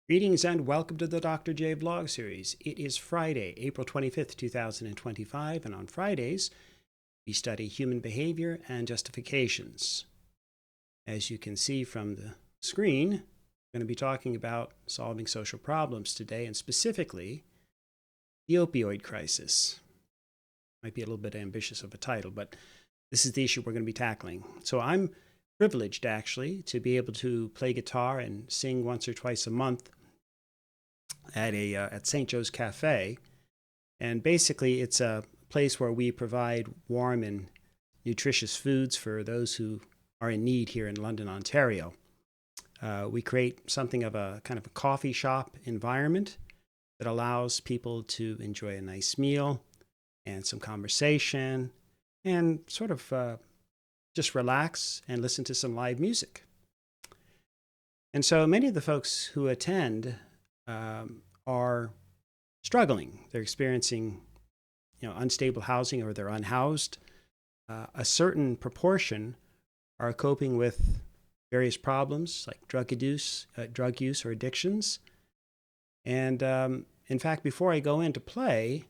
Greetings and welcome to the Dr. J vlog series. It is Friday, April 25th, 2025, and on Fridays, we study human behavior and justifications. As you can see from the screen, we're going to be talking about solving social problems today, and specifically, the opioid crisis. Might be a little bit ambitious of a title, but this is the issue we're going to be tackling. So I'm privileged, actually, to be able to play guitar and sing once or twice a month at St. Joe's Cafe. And basically, it's a place where we provide warm and nutritious foods for those who are in need here in London, Ontario. We create something of a kind of a coffee shop environment that allows people to enjoy a nice meal and some conversation and sort of just relax and listen to some live music. And so many of the folks who attend are struggling. They're experiencing, unstable housing, or they're unhoused. A certain proportion are coping with various problems like drug use or addictions. And in fact, before I go into play,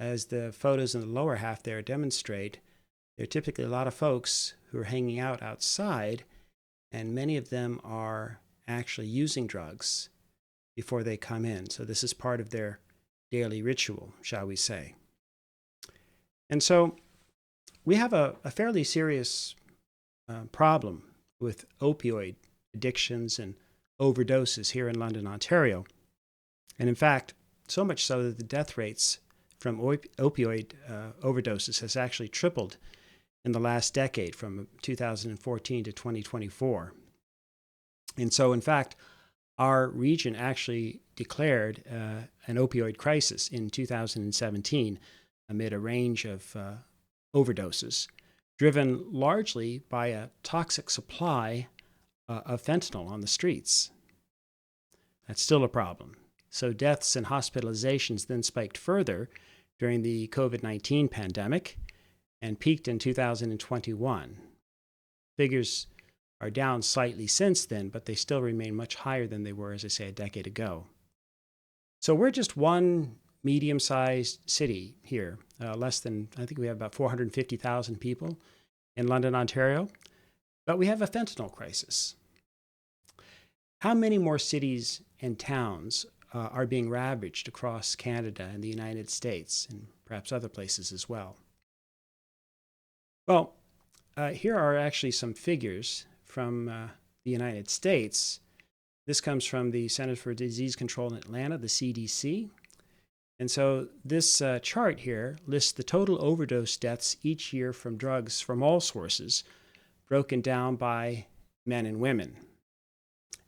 as the photos in the lower half there demonstrate, there are typically a lot of folks who are hanging out outside, and many of them are actually using drugs before they come in. So this is part of their daily ritual, shall we say. And so we have a fairly serious problem with opioid addictions and overdoses here in London, Ontario. And in fact, so much so that the death rates from opioid overdoses has actually tripled in the last decade, from 2014 to 2024. And so, in fact, our region actually declared an opioid crisis in 2017 amid a range of overdoses, driven largely by a toxic supply of fentanyl on the streets. That's still a problem. So deaths and hospitalizations then spiked further during the COVID-19 pandemic and peaked in 2021. Figures are down slightly since then, but they still remain much higher than they were, as I say, a decade ago. So we're just one medium-sized city here, I think we have about 450,000 people in London, Ontario, but we have a fentanyl crisis. How many more cities and towns are being ravaged across Canada and the United States, and perhaps other places as well? Well, here are actually some figures from the United States. This comes from the Centers for Disease Control in Atlanta, the CDC. And so this chart here lists the total overdose deaths each year from drugs from all sources, broken down by men and women.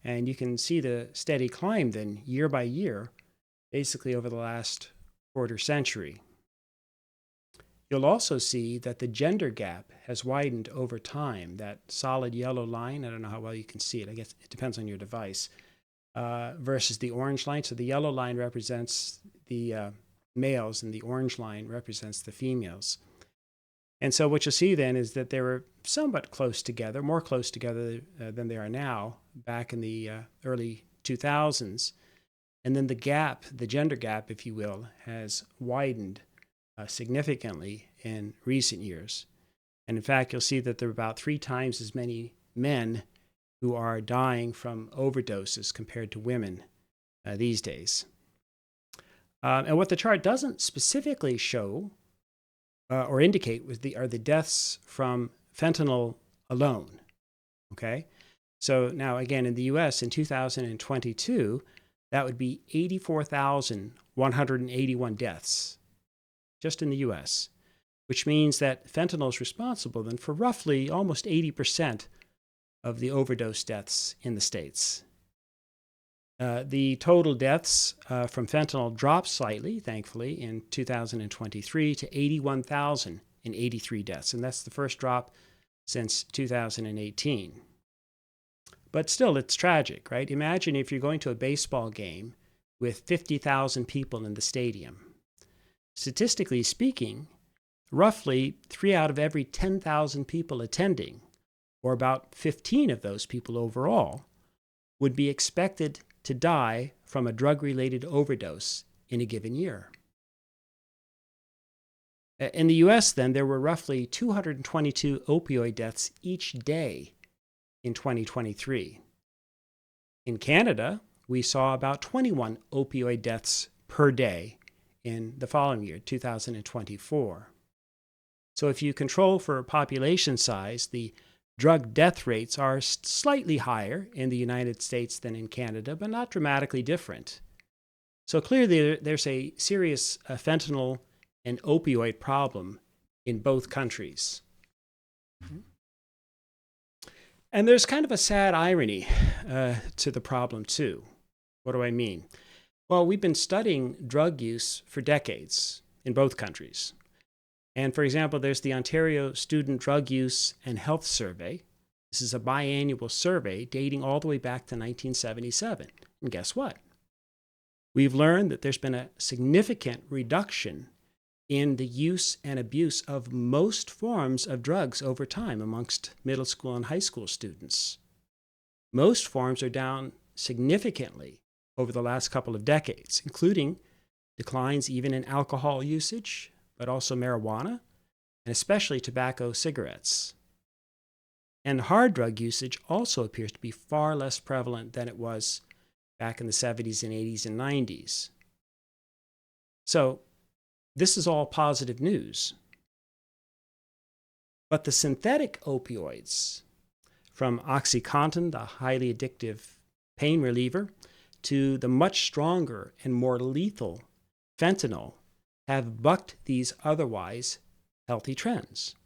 And you can see the steady climb then, year by year, basically over the last quarter century. You'll also see that the gender gap has widened over time. That solid yellow line, I don't know how well you can see it, I guess it depends on your device, versus the orange line. So the yellow line represents the males and the orange line represents the females. And so what you'll see then is that they were somewhat close together, more close together than they are now, back in the early 2000s. And then the gap, the gender gap, if you will, has widened significantly in recent years. And in fact, you'll see that there are about 3 times as many men who are dying from overdoses compared to women these days. And what the chart doesn't specifically show or indicate are the deaths from fentanyl alone. Okay? So now, again, in the US in 2022, that would be 84,181 deaths just in the US, which means that fentanyl is responsible then for roughly almost 80% of the overdose deaths in the States. The total deaths from fentanyl dropped slightly, thankfully, in 2023 to 81,083 deaths, and that's the first drop since 2018. But still, it's tragic, right? Imagine if you're going to a baseball game with 50,000 people in the stadium. Statistically speaking, roughly 3 out of every 10,000 people attending, or about 15 of those people overall, would be expected to die from a drug-related overdose in a given year. In the US, then, there were roughly 222 opioid deaths each day in 2023. In Canada, we saw about 21 opioid deaths per day in the following year, 2024. So if you control for population size, the drug death rates are slightly higher in the United States than in Canada, but not dramatically different. So clearly there's a serious fentanyl and opioid problem in both countries. And there's kind of a sad irony to the problem too. What do I mean? Well, we've been studying drug use for decades in both countries. And for example, there's the Ontario Student Drug Use and Health Survey. This is a biannual survey dating all the way back to 1977. And guess what? We've learned that there's been a significant reduction in the use and abuse of most forms of drugs over time amongst middle school and high school students. Most forms are down significantly over the last couple of decades, including declines even in alcohol usage, but also marijuana, and especially tobacco cigarettes. And hard drug usage also appears to be far less prevalent than it was back in the 70s and 80s and 90s. So this is all positive news. But the synthetic opioids, from OxyContin, the highly addictive pain reliever, to the much stronger and more lethal fentanyl, have bucked these otherwise healthy trends.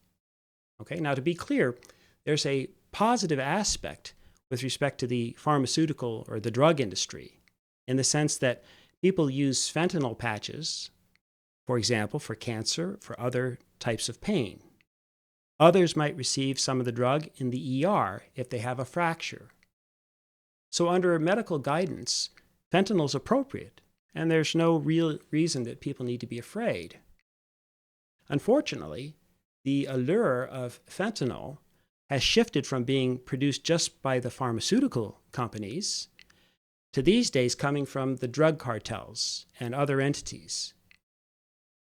Okay, now to be clear, there's a positive aspect with respect to the pharmaceutical or the drug industry, in the sense that people use fentanyl patches, for example, for cancer, for other types of pain. Others might receive some of the drug in the ER if they have a fracture. So under medical guidance, fentanyl is appropriate, and there's no real reason that people need to be afraid. Unfortunately, the allure of fentanyl has shifted from being produced just by the pharmaceutical companies to these days coming from the drug cartels and other entities.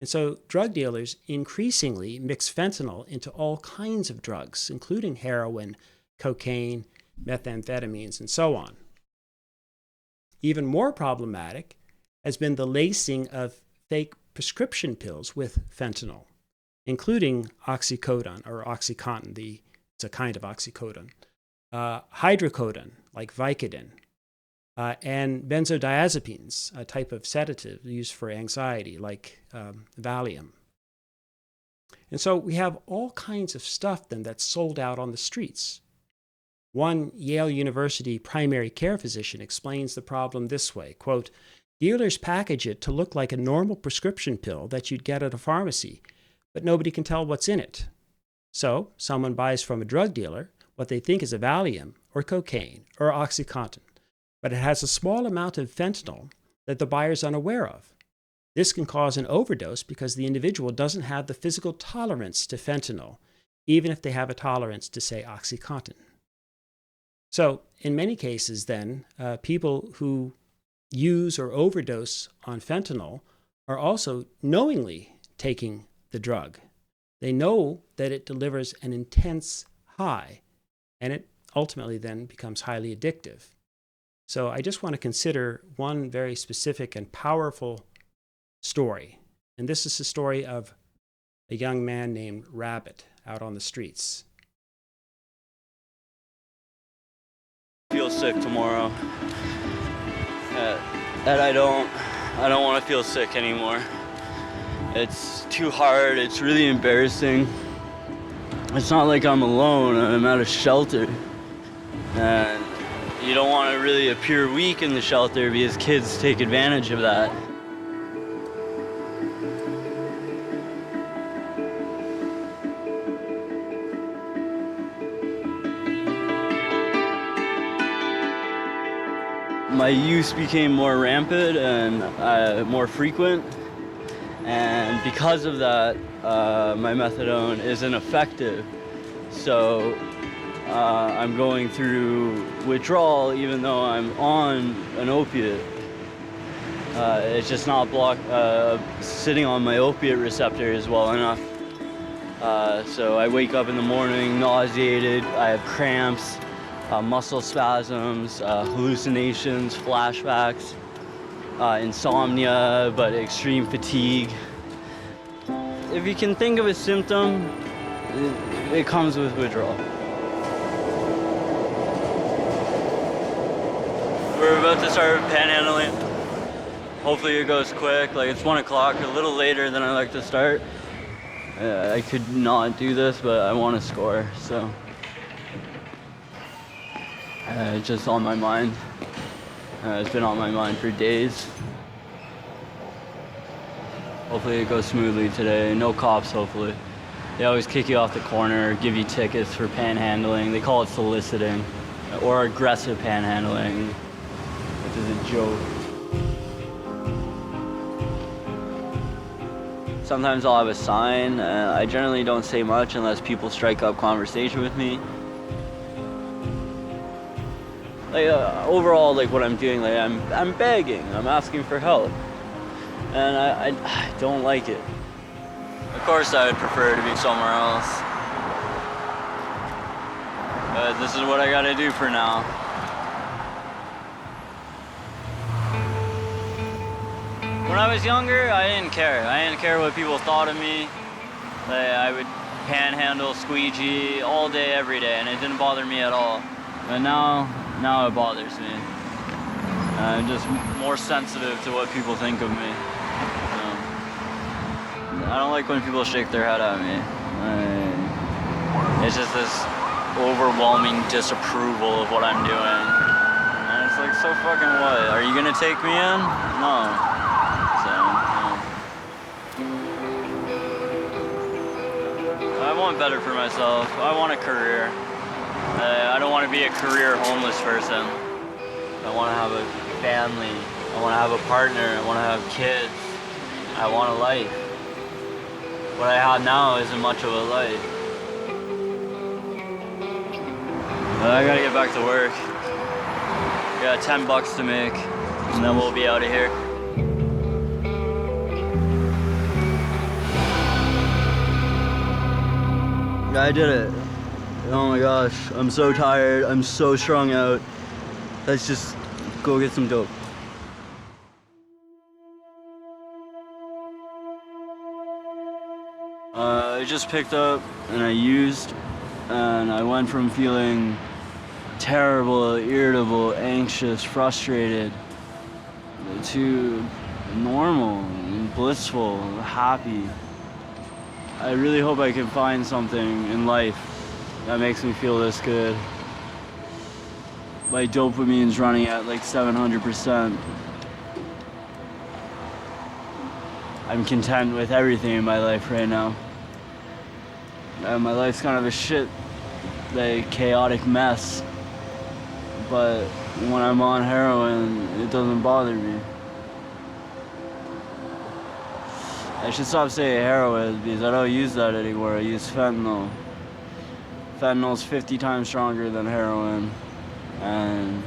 And so drug dealers increasingly mix fentanyl into all kinds of drugs, including heroin, cocaine, methamphetamines, and so on. Even more problematic has been the lacing of fake prescription pills with fentanyl, including oxycodone or OxyContin, it's a kind of oxycodone, hydrocodone like Vicodin, and benzodiazepines, a type of sedative used for anxiety like Valium. And so we have all kinds of stuff then that's sold out on the streets. One Yale University primary care physician explains the problem this way, quote, "Dealers package it to look like a normal prescription pill that you'd get at a pharmacy, but nobody can tell what's in it. So someone buys from a drug dealer what they think is a Valium or cocaine or OxyContin, but it has a small amount of fentanyl that the buyer's unaware of. This can cause an overdose because the individual doesn't have the physical tolerance to fentanyl, even if they have a tolerance to, say, OxyContin." So in many cases then, people who use or overdose on fentanyl are also knowingly taking the drug. They know that it delivers an intense high, and it ultimately then becomes highly addictive. So I just want to consider one very specific and powerful story. And this is the story of a young man named Rabbit out on the streets. I feel sick tomorrow. And I don't want to feel sick anymore. It's too hard. It's really embarrassing. It's not like I'm alone. I'm at a shelter. And you don't want to really appear weak in the shelter because kids take advantage of that. My use became more rampant and more frequent, and because of that, my methadone isn't effective. So I'm going through withdrawal even though I'm on an opiate. It's just not sitting on my opiate receptors well enough. So I wake up in the morning nauseated, I have cramps, muscle spasms, hallucinations, flashbacks, insomnia, but extreme fatigue. If you can think of a symptom, it comes with withdrawal. We're about to start panhandling. Hopefully it goes quick. Like, it's 1 o'clock, a little later than I like to start. I could not do this, but I want to score, so it's just on my mind. It's been on my mind for days. Hopefully it goes smoothly today. No cops, hopefully. They always kick you off the corner, give you tickets for panhandling. They call it soliciting or aggressive panhandling, which is a joke. Sometimes I'll have a sign. I generally don't say much unless people strike up conversation with me. Like overall, like what I'm doing, like I'm begging, I'm asking for help, and I don't like it. Of course, I would prefer to be somewhere else, but this is what I gotta do for now. When I was younger, I didn't care. I didn't care what people thought of me. Like, I would panhandle, squeegee all day, every day, and it didn't bother me at all. But now it bothers me. I'm just more sensitive to what people think of me. I don't like when people shake their head at me. It's just this overwhelming disapproval of what I'm doing. And it's like, so fucking what? Are you gonna take me in? No. I want better for myself. I want a career. I don't want to be a career homeless person. I want to have a family. I want to have a partner. I want to have kids. I want a life. What I have now isn't much of a life. But I gotta get back to work. Got $10 to make, and then we'll be out of here. I did it. Oh my gosh, I'm so tired. I'm so strung out. Let's just go get some dope. I just picked up and I used, and I went from feeling terrible, irritable, anxious, frustrated to normal, blissful, happy. I really hope I can find something in life that makes me feel this good. My dopamine's running at like 700%. I'm content with everything in my life right now. My life's kind of a shit, like chaotic mess. But when I'm on heroin, it doesn't bother me. I should stop saying heroin because I don't use that anymore. I use fentanyl. Fentanyl's 50 times stronger than heroin, and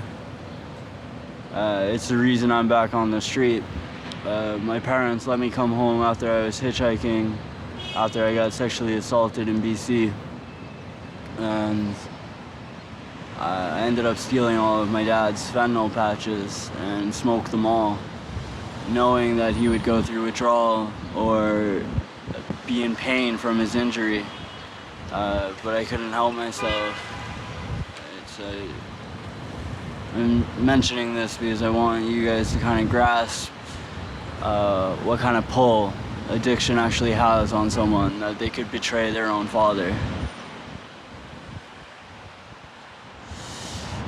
it's the reason I'm back on the street. My parents let me come home after I was hitchhiking, after I got sexually assaulted in BC, and I ended up stealing all of my dad's fentanyl patches and smoked them all, knowing that he would go through withdrawal or be in pain from his injury. But I couldn't help myself. I'm mentioning this because I want you guys to kind of grasp what kind of pull addiction actually has on someone, that they could betray their own father.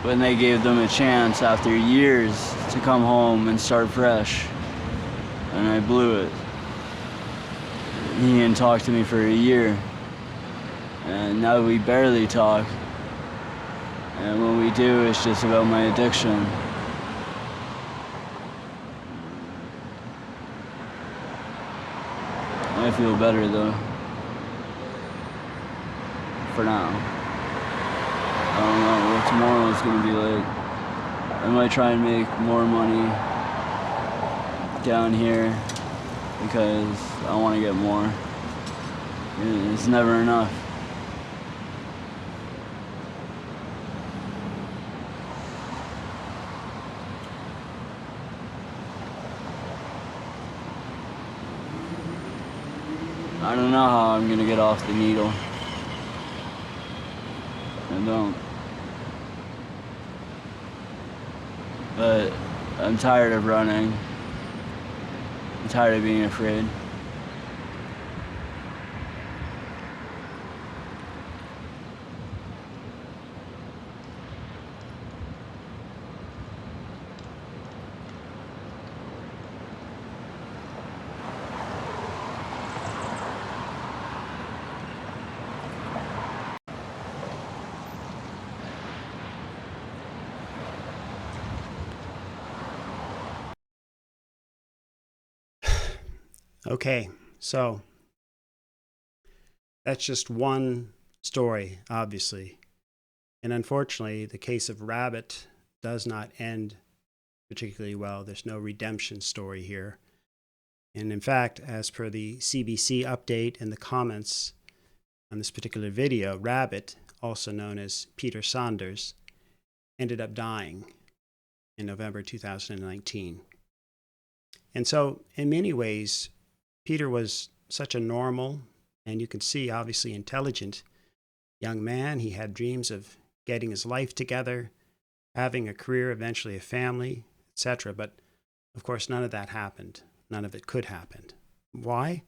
When they gave them a chance after years to come home and start fresh, and I blew it. He didn't talk to me for a year, and now we barely talk, and when we do, it's just about my addiction. I feel better though, for now. I don't know what tomorrow is going to be like. I might try and make more money down here because I want to get more. It's never enough. I don't know how I'm gonna get off the needle. I don't. But I'm tired of running. I'm tired of being afraid. Okay, so that's just one story, obviously. And unfortunately, the case of Rabbit does not end particularly well. There's no redemption story here. And in fact, as per the CBC update and the comments on this particular video, Rabbit, also known as Peter Saunders, ended up dying in November 2019. And so, in many ways, Peter was such a normal, and you can see obviously intelligent young man. He had dreams of getting his life together, having a career, eventually a family, etc. But of course, none of that happened. None of it could happen. Why?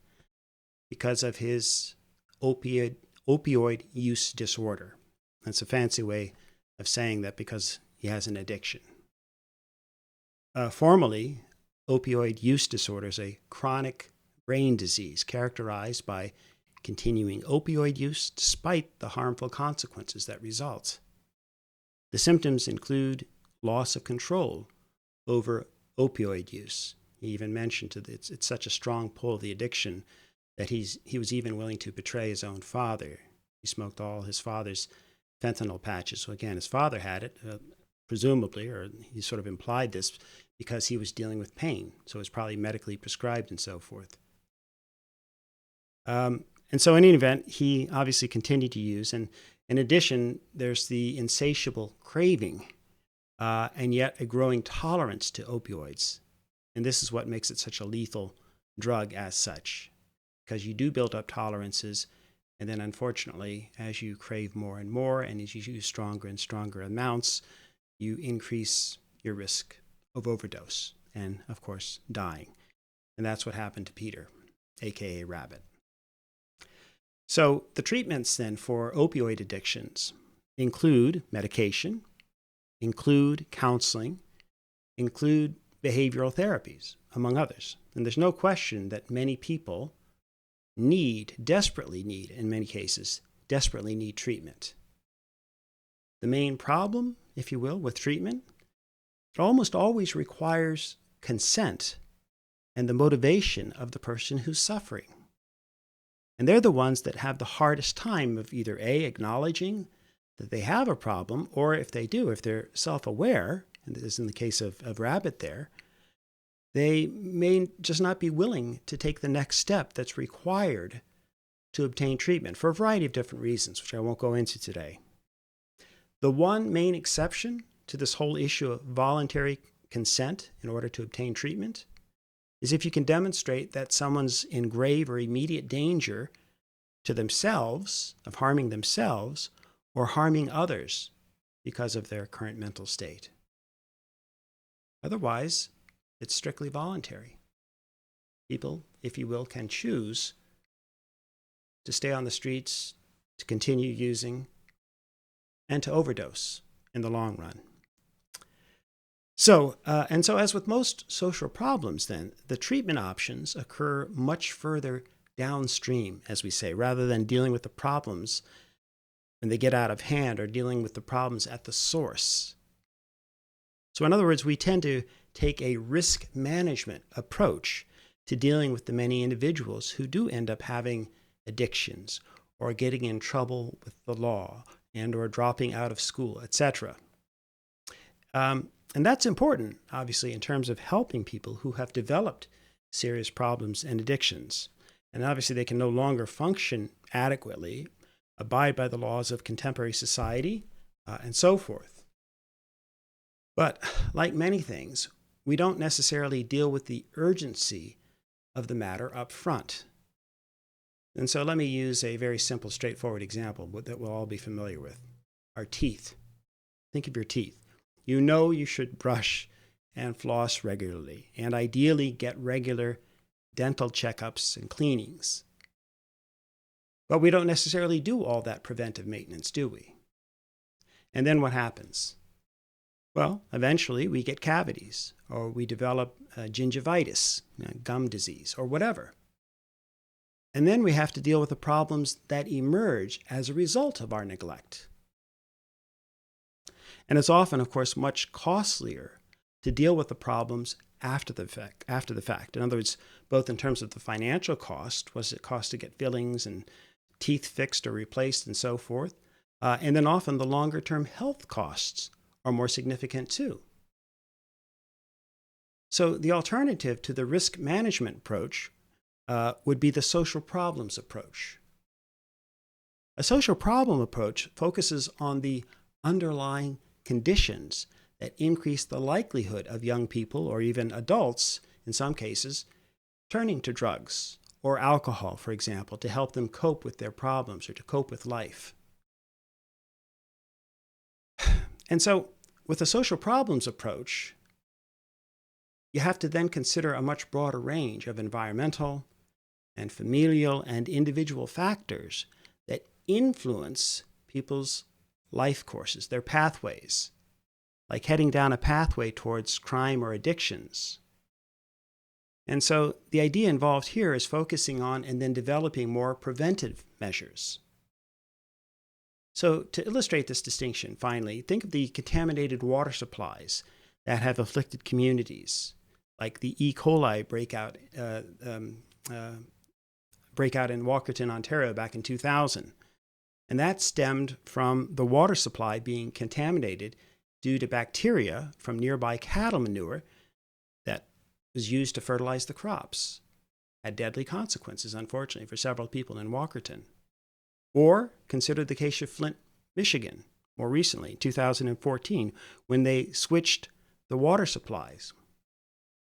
Because of his opioid use disorder. That's a fancy way of saying that because he has an addiction. Formally, opioid use disorder is a chronic brain disease characterized by continuing opioid use despite the harmful consequences that result. The symptoms include loss of control over opioid use. He even mentioned that it's such a strong pull of the addiction that he was even willing to betray his own father. He smoked all his father's fentanyl patches. So again, his father had it, presumably, or he sort of implied this, because he was dealing with pain. So it was probably medically prescribed and so forth. And so in any event, he obviously continued to use. And in addition, there's the insatiable craving and yet a growing tolerance to opioids. And this is what makes it such a lethal drug as such, because you do build up tolerances. And then unfortunately, as you crave more and more, and as you use stronger and stronger amounts, you increase your risk of overdose and, of course, dying. And that's what happened to Peter, aka Rabbit. So the treatments then for opioid addictions include medication, include counseling, include behavioral therapies, among others. And there's no question that many people desperately need, in many cases, desperately need treatment. The main problem, if you will, with treatment, it almost always requires consent and the motivation of the person who's suffering. And they're the ones that have the hardest time of either A, acknowledging that they have a problem, or if they do, if they're self-aware, and this is in the case of Rabbit there, they may just not be willing to take the next step that's required to obtain treatment for a variety of different reasons, which I won't go into today. The one main exception to this whole issue of voluntary consent in order to obtain treatment is if you can demonstrate that someone's in grave or immediate danger to themselves, of harming themselves, or harming others because of their current mental state. Otherwise, it's strictly voluntary. People, if you will, can choose to stay on the streets, to continue using, and to overdose in the long run. So as with most social problems then, the treatment options occur much further downstream, as we say, rather than dealing with the problems when they get out of hand or dealing with the problems at the source. So in other words, we tend to take a risk management approach to dealing with the many individuals who do end up having addictions or getting in trouble with the law and or dropping out of school, etc. And that's important, obviously, in terms of helping people who have developed serious problems and addictions. And obviously, they can no longer function adequately, abide by the laws of contemporary society, and so forth. But like many things, we don't necessarily deal with the urgency of the matter up front. And so let me use a very simple, straightforward example that we'll all be familiar with. Our teeth. Think of your teeth. You know you should brush and floss regularly, and ideally get regular dental checkups and cleanings. But we don't necessarily do all that preventive maintenance, do we? And then what happens? Well, eventually we get cavities, or we develop gingivitis, gum disease, or whatever. And then we have to deal with the problems that emerge as a result of our neglect. And it's often, of course, much costlier to deal with the problems after the fact. In other words, both in terms of the financial cost, what does it cost to get fillings and teeth fixed or replaced and so forth, and then often the longer-term health costs are more significant too. So the alternative to the risk management approach would be the social problems approach. A social problem approach focuses on the underlying conditions that increase the likelihood of young people, or even adults in some cases, turning to drugs or alcohol, for example, to help them cope with their problems or to cope with life. And so with a social problems approach, you have to then consider a much broader range of environmental and familial and individual factors that influence people's life courses, their pathways, like heading down a pathway towards crime or addictions. And so the idea involved here is focusing on and then developing more preventive measures. So to illustrate this distinction, finally, think of the contaminated water supplies that have afflicted communities, like the E. coli breakout in Walkerton, Ontario back in 2000. And that stemmed from the water supply being contaminated due to bacteria from nearby cattle manure that was used to fertilize the crops. Had deadly consequences, unfortunately, for several people in Walkerton. Or consider the case of Flint, Michigan, more recently, 2014, when they switched the water supplies.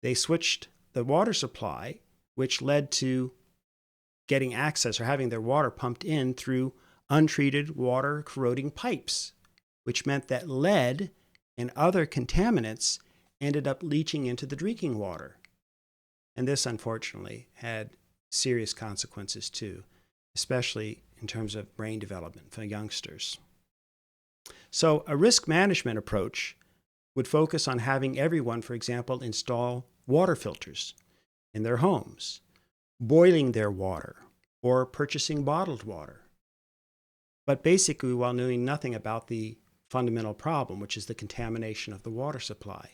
They switched the water supply, which led to getting access or having their water pumped in through untreated water corroding pipes, which meant that lead and other contaminants ended up leaching into the drinking water. And this, unfortunately, had serious consequences too, especially in terms of brain development for youngsters. So a risk management approach would focus on having everyone, for example, install water filters in their homes, boiling their water, or purchasing bottled water. But basically while knowing nothing about the fundamental problem, which is the contamination of the water supply.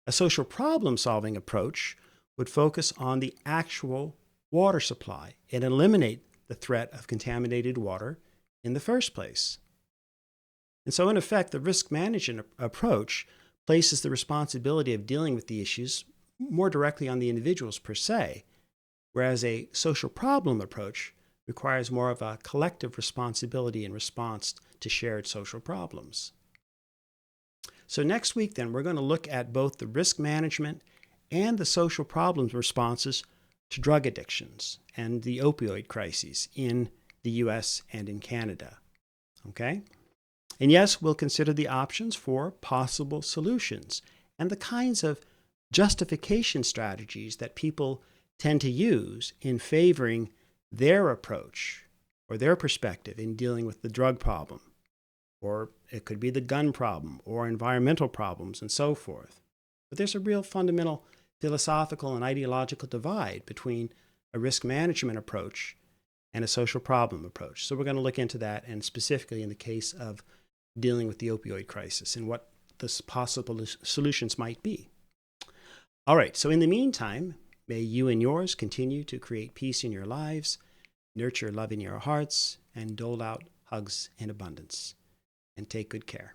A social problem-solving approach would focus on the actual water supply and eliminate the threat of contaminated water in the first place. And so in effect, the risk management approach places the responsibility of dealing with the issues more directly on the individuals per se, whereas a social problem approach requires more of a collective responsibility in response to shared social problems. So next week, then, we're going to look at both the risk management and the social problems responses to drug addictions and the opioid crises in the US and in Canada. Okay? And yes, we'll consider the options for possible solutions and the kinds of justification strategies that people tend to use in favoring their approach or their perspective in dealing with the drug problem. Or it could be the gun problem or environmental problems and so forth. But there's a real fundamental philosophical and ideological divide between a risk management approach and a social problem approach. So we're going to look into that, and specifically in the case of dealing with the opioid crisis and what the possible solutions might be. All right, so in the meantime, may you and yours continue to create peace in your lives, nurture love in your hearts, and dole out hugs in abundance, and take good care.